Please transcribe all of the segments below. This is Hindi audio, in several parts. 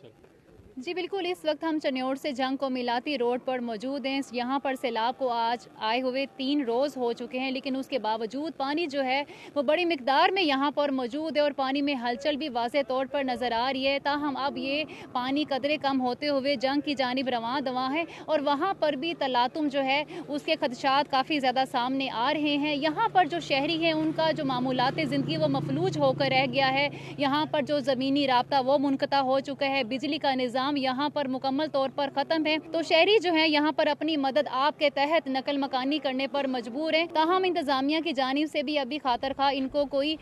सकते। जी बिल्कुल, इस वक्त हम चन्योड़ से जंग को मिलाती रोड पर मौजूद हैं। यहाँ पर सैलाब को आज आए हुए 3 रोज़ हो चुके हैं, लेकिन उसके बावजूद पानी जो है वो बड़ी मिकदार में यहाँ पर मौजूद है और पानी में हलचल भी वाज़े तौर पर नज़र आ रही है। ताहम अब ये पानी कदरे कम होते हुए जंग की जानिब रवां दवां है और वहाँ पर भी तलातुम जो है उसके खदशात काफ़ी ज़्यादा सामने आ रहे हैं। यहाँ पर जो शहरी हैं उनका जो मामूलात ज़िंदगी वो मफलूज होकर रह गया है। यहाँ पर जो ज़मीनी राब्ता वो मुनक़ता हो चुका है, बिजली का निज़ाम यहाँ पर मुकम्मल तौर पर ख़त्म है। तो शहरी जो है यहाँ पर अपनी मदद आपके तहत नकल मकानी करने पर मजबूर है। ताहम इंतज़ामिया की जानिब से भी अभी खातर खा इनको कोई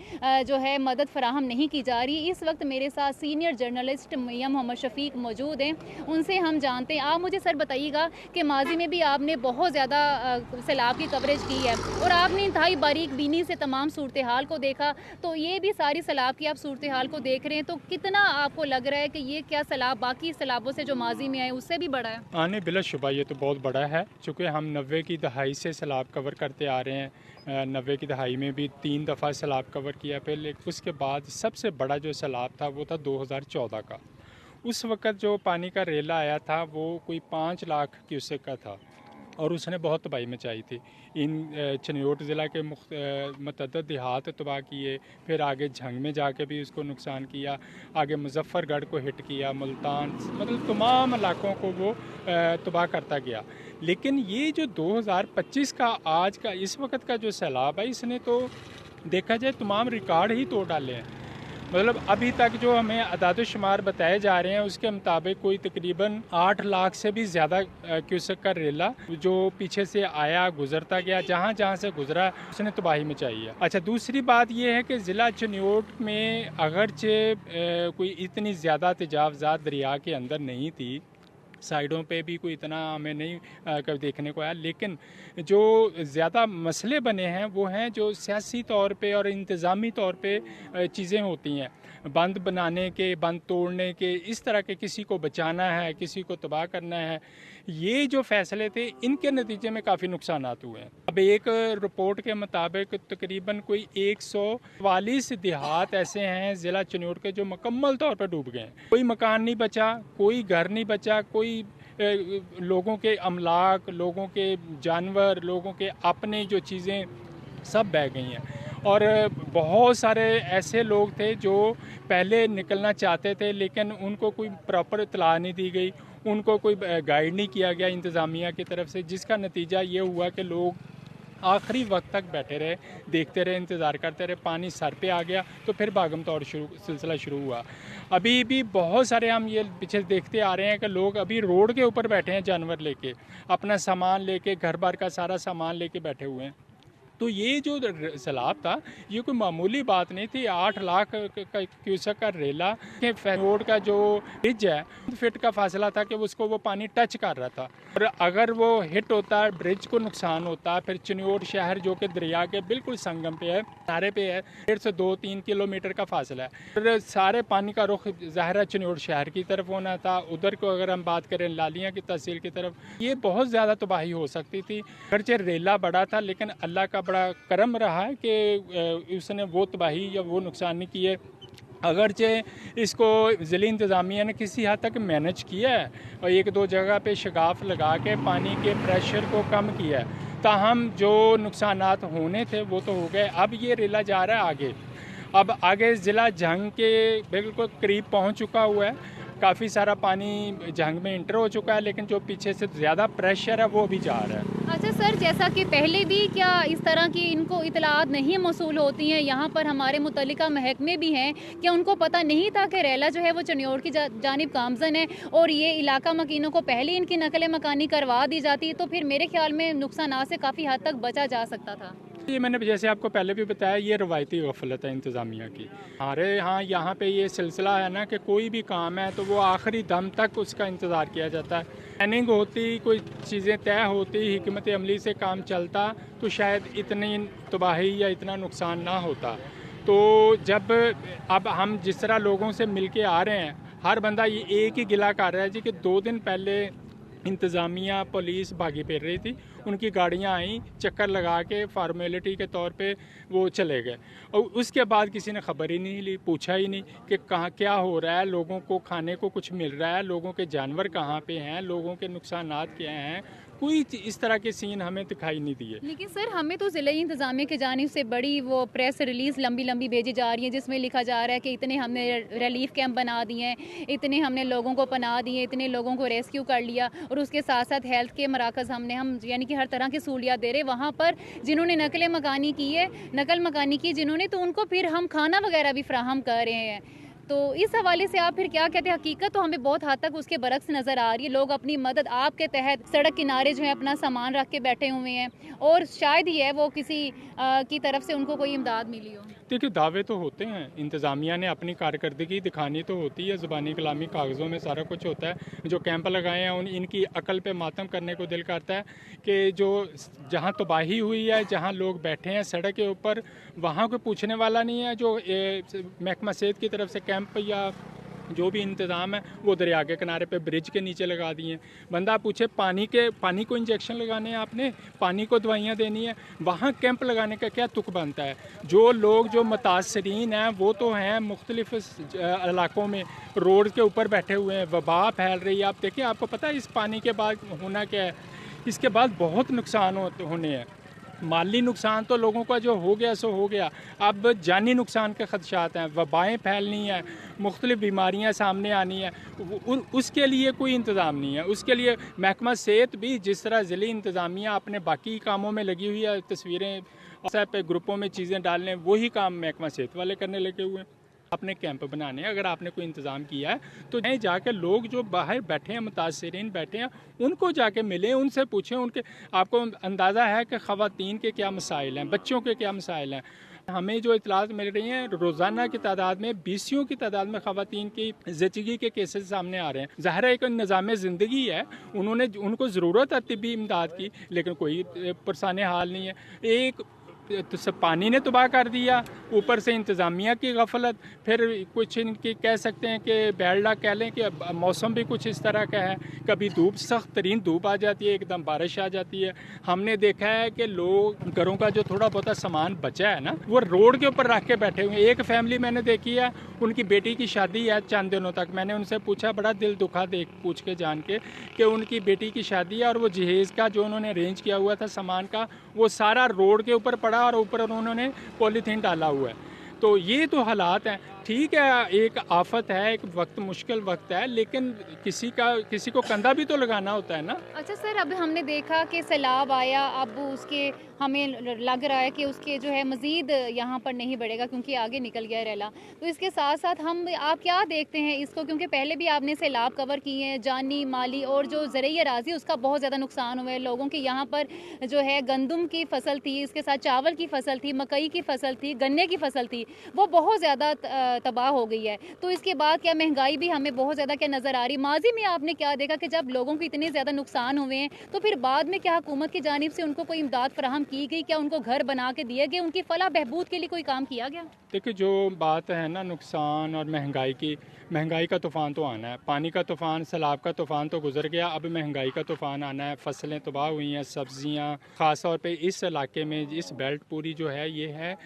जो है मदद फराहम नहीं की जा रही। इस वक्त मेरे साथ सीनियर जर्नलिस्ट मियां मोहम्मद शफीक मौजूद हैं, उनसे हम जानते हैं। आप मुझे सर बताइएगा कि माजी में भी आपने बहुत ज़्यादा सैलाब की कवरेज की है और आपने इंतहाई बारीक बीनी से तमाम सूरत हाल को देखा, तो ये भी सारी सैलाब की आप सूरत हाल को देख रहे हैं, तो कितना आपको लग रहा है कि ये क्या सैलाब बाकी सैलाबों से जो माजी में आए उससे भी बड़ा है? आने बिलाशुबा ये तो बहुत बड़ा है, चूँकि हम 90 की दहाई से सैलाब कवर करते आ रहे हैं। 90 की दहाई में भी 3 दफ़ा सैलाब कवर किया पहले। उसके बाद सबसे बड़ा जो सैलाब था वो था 2014 का। उस वक़्त जो पानी का रेला आया था वो कोई 5 लाख क्यूसेक का था और उसने बहुत तबाही मचाई थी। इन चन्योट ज़िला के मतअद्दद देहात तबाह किए, फिर आगे झंग में जाके भी उसको नुकसान किया, आगे मुजफ्फरगढ़ को हिट किया, मुल्तान, मतलब तमाम इलाकों को वो तबाह करता गया। लेकिन ये जो 2025 का आज का इस वक्त का जो सैलाब है, इसने तो देखा जाए तमाम रिकॉर्ड ही तोड़ डाले हैं। मतलब अभी तक जो हमें अदाद-ओ-शुमार बताए जा रहे हैं उसके मुताबिक कोई तकरीबन 8 लाख से भी ज़्यादा क्यूसेक का रेला जो पीछे से आया, गुजरता गया, जहाँ जहाँ से गुजरा उसने तबाही मचाई है। अच्छा, दूसरी बात यह है कि ज़िला चन्योट में अगरचे कोई इतनी ज़्यादा तेजावज़ात दरिया के अंदर नहीं थी, साइडों पे भी कोई इतना हमें नहीं कभी देखने को आया, लेकिन जो ज़्यादा मसले बने हैं वो हैं जो सियासी तौर पे और इंतज़ामी तौर पे चीज़ें होती हैं, बंद बनाने के, बंद तोड़ने के, इस तरह के, किसी को बचाना है, किसी को तबाह करना है। ये जो फ़ैसले थे इनके नतीजे में काफ़ी नुकसानात हुए हैं। अब एक रिपोर्ट के मुताबिक तकरीबन कोई 144 देहात ऐसे हैं ज़िला चन्योट के जो मुकम्मल तौर पर डूब गए हैं। कोई मकान नहीं बचा, कोई घर नहीं बचा, कोई लोगों के अमलाक, लोगों के जानवर, लोगों के अपने जो चीज़ें सब बह गई हैं। और बहुत सारे ऐसे लोग थे जो पहले निकलना चाहते थे लेकिन उनको कोई प्रॉपर इत्तला नहीं दी गई, उनको कोई गाइड नहीं किया गया इंतज़ामिया की तरफ से, जिसका नतीजा ये हुआ कि लोग आखिरी वक्त तक बैठे रहे, देखते रहे, इंतज़ार करते रहे। पानी सर पे आ गया तो फिर भागम तौड़ सिलसिला शुरू हुआ। अभी भी बहुत सारे हम ये पीछे देखते आ रहे हैं कि लोग अभी रोड के ऊपर बैठे हैं, जानवर लेके, अपना सामान लेके, घर बार का सारा सामान लेके बैठे हुए हैं। तो ये जो सैलाब था ये कोई मामूली बात नहीं थी। 8 लाख क्यूसेक का रेला के रोड का जो ब्रिज है, फीट का फासला था कि उसको वो पानी टच कर रहा था, और अगर वो हिट होता, ब्रिज को नुकसान होता, फिर चन्योट शहर जो कि दरिया के बिल्कुल संगम पे है, किनारे पे है, 1.5 से 2-3 किलोमीटर का फासला है, फिर सारे पानी का रुख ज़ाहिर चन्योट शहर की तरफ होना था। उधर को अगर हम बात करें लालियाँ की तहसील की तरफ, ये बहुत ज़्यादा तबाही हो सकती थी। खर्चे रेला बड़ा था लेकिन अल्लाह का बड़ा करम रहा है कि उसने वो तबाही या वो नुकसान नहीं किए। अगरचे इसको ज़िली इंतज़ामिया ने किसी हद तक मैनेज किया है और 1-2 जगह पे शगाफ लगा के पानी के प्रेशर को कम किया है, ताहम जो नुकसानात होने थे वो तो हो गए। अब ये रेला जा रहा है आगे, अब आगे ज़िला जंग के बिल्कुल करीब पहुंच चुका हुआ है, काफ़ी सारा पानी जंग में इंटर हो चुका है, लेकिन जो पीछे से ज़्यादा प्रेशर है वो भी जा रहा है। अच्छा सर, जैसा कि पहले भी क्या इस तरह की इनको इतलात नहीं मौसूल होती हैं? यहाँ पर हमारे मुतल्लिका महकमे भी हैं, क्या उनको पता नहीं था कि रेला जो है वो चन्योट की जानिब गामजन है और ये इलाका मकीनों को पहले इनकी नकल मकानी करवा दी जाती, तो फिर मेरे ख्याल में नुकसान से काफ़ी हद तक बचा जा सकता था। ये मैंने जैसे आपको पहले भी बताया, ये रवायती गफलत है इंतज़ामिया की। हमारे हाँ यहाँ पे ये सिलसिला है ना कि कोई भी काम है तो वो आखिरी दम तक उसका इंतज़ार किया जाता है। प्लानिंग होती, कोई चीज़ें तय होती, हिकमत अमली से काम चलता तो शायद इतनी तबाही या इतना नुकसान ना होता। तो जब अब हम जिस तरह लोगों से मिल के आ रहे हैं, हर बंदा ये एक ही गिला कर रहा है जी कि 2 दिन पहले इंतज़ामिया पुलिस भागी फिर रही थी, उनकी गाड़ियां आई, चक्कर लगा के फॉर्मेलिटी के तौर पे वो चले गए और उसके बाद किसी ने खबर ही नहीं ली, पूछा ही नहीं कि कहाँ क्या हो रहा है, लोगों को खाने को कुछ मिल रहा है, लोगों के जानवर कहाँ पे हैं, लोगों के नुकसानात क्या हैं, कोई इस तरह के सीन हमें दिखाई नहीं दिए। लेकिन सर हमें तो ज़िले इंतज़ामिया की जानिब से बड़ी वो प्रेस रिलीज़ लंबी लंबी भेजी जा रही है जिसमें लिखा जा रहा है कि इतने हमने रिलीफ कैंप बना दिए हैं, इतने हमने लोगों को पनाह दिए, इतने लोगों को रेस्क्यू कर लिया और उसके साथ साथ हेल्थ के मराकज़ हम यानी कि हर तरह की सहूलियात दे रहे। वहाँ पर जिन्होंने नकल मकानी की जिन्होंने, तो उनको फिर हम खाना वगैरह भी फ्राहम कर रहे हैं। तो इस हवाले से आप फिर क्या कहते हैं? हकीकत तो हमें बहुत हद तक उसके बरक्स नज़र आ रही है। लोग अपनी मदद आपके तहत सड़क किनारे जो है अपना सामान रख के बैठे हुए हैं और शायद ही है वो किसी की तरफ से उनको कोई इमदाद मिली हो। देखिए, दावे तो होते हैं, इंतज़ामिया ने अपनी कारकर्दगी दिखानी तो होती है, ज़ुबानी कलामी कागज़ों में सारा कुछ होता है। जो कैंप लगाए हैं इनकी अकल पे मातम करने को दिल करता है कि जो जहाँ तबाही हुई है, जहाँ लोग बैठे हैं सड़क के ऊपर, वहाँ कोई पूछने वाला नहीं है। जो महकमा सेहत की तरफ से कैंप या जो भी इंतज़ाम है वो दरिया के किनारे पे ब्रिज के नीचे लगा दिए हैं। बंदा पूछे पानी को इंजेक्शन लगाने हैं, आपने पानी को दवाइयाँ देनी है, वहाँ कैंप लगाने का क्या तुक बनता है? जो लोग जो मुतासरीन हैं वो तो हैं मुख्तलिफ इलाकों में, रोड के ऊपर बैठे हुए हैं, वबा फैल रही है। आप देखिए, आपको पता है इस पानी के बाद होना क्या है? इसके बाद बहुत नुकसान होने हैं। माली नुकसान तो लोगों का जो हो गया सो हो गया, अब जानी नुकसान के खदशात हैं, वबाएँ फैलनी हैं, मुख्तलिफ बीमारियां सामने आनी है, उसके लिए कोई इंतज़ाम नहीं है। उसके लिए महकमा सेहत भी जिस तरह ज़िली इंतज़ामिया अपने बाकी कामों में लगी हुई है, तस्वीरें व्हाट्सएप पे ग्रुपों में चीज़ें डालने, वही काम महकमा सेहत वाले करने लगे हुए हैं। आपने कैंप बनाने, अगर आपने कोई इंतज़ाम किया है तो नहीं, जाके लोग जो बाहर बैठे हैं, मुतासरीन बैठे हैं, उनको जाके मिलें, उनसे पूछें। उनके आपको अंदाज़ा है कि ख़वातीन के क्या मसाइल हैं, बच्चों के क्या मसाइल हैं। हमें जो इतलात मिल रही हैं, रोज़ाना की तादाद में 20 की तादाद में ख़वातीन की ज़चगी के केसेस सामने आ रहे हैं। ज़ाहिर है एक निज़ाम ज़िंदगी है, उनको ज़रूरत है तिब्बी इमदाद की, लेकिन कोई पुरसाने हाल नहीं है। एक तो सब पानी ने तबाह कर दिया, ऊपर से इंतज़ामिया की गफलत, फिर कुछ इनकी कह सकते हैं कि बेल्डा कह लें कि मौसम भी कुछ इस तरह का है, कभी धूप, सख्त तरीन धूप आ जाती है, एकदम बारिश आ जाती है। हमने देखा है कि लोग घरों का जो थोड़ा बहुत सामान बचा है ना, वो रोड के ऊपर रख के बैठे हुए हैं। एक फैमिली मैंने देखी है, उनकी बेटी की शादी है चंद दिनों तक, मैंने उनसे पूछा, बड़ा दिल दुखा पूछ के जान के कि उनकी बेटी की शादी है और वो जहेज़ का जो उन्होंने अरेंज किया हुआ था सामान का, वो सारा रोड के ऊपर पड़ा और ऊपर उन्होंने पॉलीथीन डाला हुआ है। तो ये तो हालात हैं। ठीक है, एक आफत है, एक वक्त मुश्किल वक्त है, लेकिन किसी को कंधा भी तो लगाना होता है ना। अच्छा सर, अब हमने देखा कि सैलाब आया, अब उसके हमें लग रहा है कि उसके जो है मज़ीद यहाँ पर नहीं बढ़ेगा क्योंकि आगे निकल गया रेला। तो इसके साथ साथ आप क्या देखते हैं इसको, क्योंकि पहले भी आपने सैलाब कवर किए हैं, जानी माली और जो ज़रई अराज़ी उसका बहुत ज़्यादा नुकसान हुआ है लोगों के। यहाँ पर जो है गंदम की फसल थी, इसके साथ चावल की फसल थी, मकई की फसल थी, गन्ने की फसल थी, वो बहुत ज़्यादा तबाह हो गई है। तो इसके बाद क्या महंगाई भी हमें बहुत ज़्यादा क्या नज़र आ रही है? माजी में आपने क्या देखा कि जब लोगों को इतने ज़्यादा नुकसान हुए हैं तो फिर बाद में क्या हुकूमत की जानिब से उनको कोई इमदाद फराहम की गई? क्या उनको घर बना के दिए गए? उनकी फलाह बहबूद के लिए कोई काम किया गया? देखिए, जो बात है ना नुकसान और महंगाई का तूफ़ान तो आना है। पानी का तूफ़ान, सैलाब का तूफ़ान तो गुजर गया, अब महंगाई का तूफ़ान आना है। फसलें तबाह हुई हैं, सब्जियां, ख़ास तौर पे इस इलाके में, इस बेल्ट पूरी जो है ये है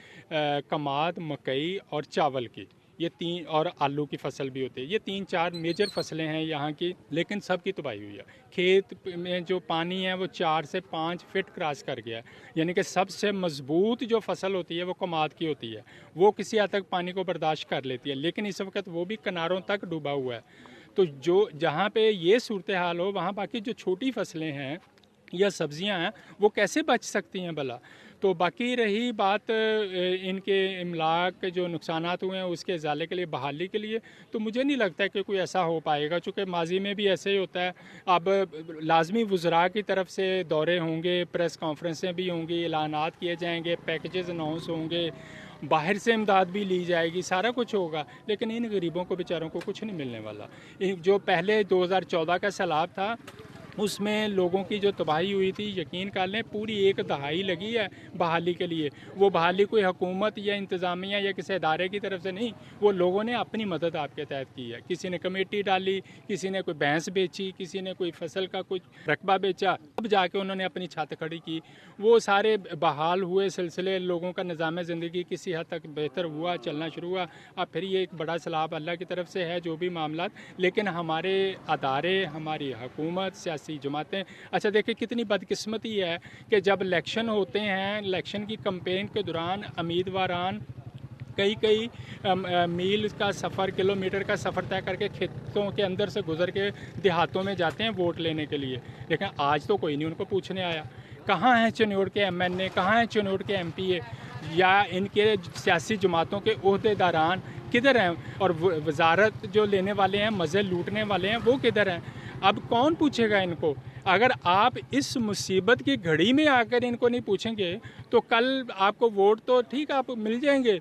कमाद, मकई और चावल की, ये तीन, और आलू की फसल भी होती है। ये 3-4 मेजर फसलें हैं यहाँ की, लेकिन सब की तबाही हुई है। खेत में जो पानी है वो 4 से 5 फीट क्रॉस कर गया है, यानी कि सबसे मजबूत जो फसल होती है वो कमाद की होती है, वो किसी हद तक पानी को बर्दाश्त कर लेती है, लेकिन इस वक्त वो भी किनारों तक डूबा हुआ है। तो जो जहाँ पे ये सूरत हाल हो, वहाँ बाकी जो छोटी फसलें हैं या सब्जियां हैं वो कैसे बच सकती हैं भला? तो बाकी रही बात इनके इमलाक के जो नुकसानात हुए हैं उसके इजाले के लिए, बहाली के लिए, तो मुझे नहीं लगता है कि कोई ऐसा हो पाएगा, चूँकि माजी में भी ऐसे ही होता है। अब लाजमी वज़रा की तरफ से दौरे होंगे, प्रेस कॉन्फ्रेंसें भी होंगी, ऐलानात किए जाएंगे, पैकेजेस अनाउंस होंगे, बाहर से इमदाद भी ली जाएगी, सारा कुछ होगा, लेकिन इन गरीबों को बेचारों को कुछ नहीं मिलने वाला। जो पहले 2014 का सैलाब था उसमें लोगों की जो तबाही हुई थी, यकीन कर लें पूरी एक दहाई लगी है बहाली के लिए। वो बहाली कोई हुकूमत या इंतज़ामिया या किसी इदारे की तरफ से नहीं, वो लोगों ने अपनी मदद आपके तहत की है। किसी ने कमेटी डाली, किसी ने कोई भैंस बेची, किसी ने कोई फसल का कुछ रकबा बेचा, अब जाके उन्होंने अपनी छत खड़ी की। वो सारे बहाल हुए सिलसिले, लोगों का निज़ाम ज़िंदगी किसी हद तक बेहतर हुआ, चलना शुरू हुआ। अब फिर ये एक बड़ा सैलाब अल्लाह की तरफ से है जो भी मामला, लेकिन हमारे अदारे, हमारी हुकूमत, सियासी जमातें, अच्छा देखिए कितनी बदकिस्मती है कि जब इलेक्शन होते हैं, इलेक्शन की कैंपेन के दौरान उम्मीदवारान कई मील का सफ़र, किलोमीटर का सफ़र तय करके खेतों के अंदर से गुजर के देहातों में जाते हैं वोट लेने के लिए। लेकिन आज तो कोई नहीं उनको पूछने आया। कहाँ हैं चिन्नौर के MNA, कहाँ हैं चिन्नौर के MPA या इनके सियासी जमातों के ओहदेदारान किधर हैं? और वजारत जो लेने वाले हैं, मज़े लूटने वाले हैं, वो किधर हैं? अब कौन पूछेगा इनको? अगर आप इस मुसीबत की घड़ी में आकर इनको नहीं पूछेंगे तो कल आपको वोट तो ठीक आप मिल जाएंगे,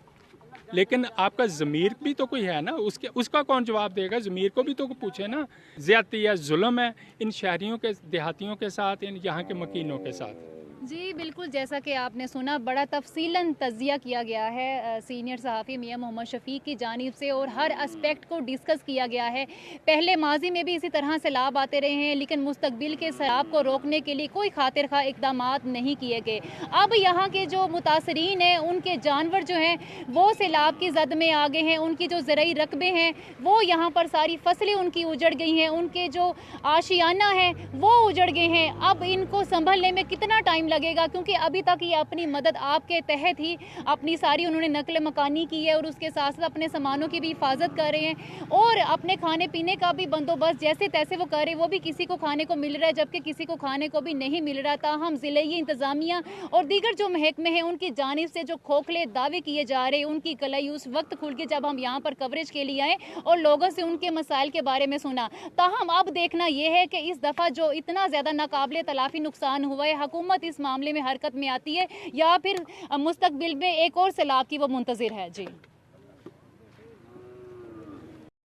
लेकिन आपका ज़मीर भी तो कोई है ना, उसका कौन जवाब देगा? ज़मीर को भी तो पूछे ना। ज़्यादती है, जुल्म है इन शहरियों के, देहातियों के साथ, इन यहाँ के मकीनों के साथ। जी बिल्कुल, जैसा कि आपने सुना, बड़ा तफसीलन तज़िया किया गया है सीनियर सहाफ़ी मियां मोहम्मद शफ़ीक की जानिब से और हर एस्पेक्ट को डिस्कस किया गया है। पहले माजी में भी इसी तरह सैलाब आते रहे हैं, लेकिन मुस्तकबिल के सैलाब को रोकने के लिए कोई खातिर खा इकदाम नहीं किए गए। अब यहाँ के जो मुतासरीन हैं, उनके जानवर जो हैं वो सैलाब की जद में आ गए हैं, उनकी जो ज़रई रकबे हैं वो यहाँ पर सारी फसलें उनकी उजड़ गई हैं, उनके जो आशियाना है वो उजड़ गए हैं। अब इनको संभलने में कितना टाइम लगेगा, क्योंकि अभी तक ये अपनी मदद आपके तहत ही अपनी सारी उन्होंने नकल मकानी की है और उसके साथ साथ अपने सामानों की भी हिफाजत कर रहे हैं और अपने खाने पीने का भी बंदोबस्त जैसे तैसे वो कर रहे हैं। वो भी किसी को खाने को मिल रहा है जबकि किसी को खाने को भी नहीं मिल रहा। ताहम ज़िले इंतज़ामिया और दीगर जो महकमे हैं उनकी जानिब से जो खोखले दावे किए जा रहे हैं, उनकी कलाई उस वक्त खुल के जब हम यहाँ पर कवरेज के लिए आए और लोगों से उनके मसाइल के बारे में सुना। ताहम अब देखना यह है कि इस दफ़ा जो इतना ज़्यादा नाकाबिले तलाफ़ी नुकसान हुआ है, हुकूमत इस मामले में हरकत में आती है या फिर मुस्तकबिल में एक और सैलाब की वो मुंतज़िर है। जी।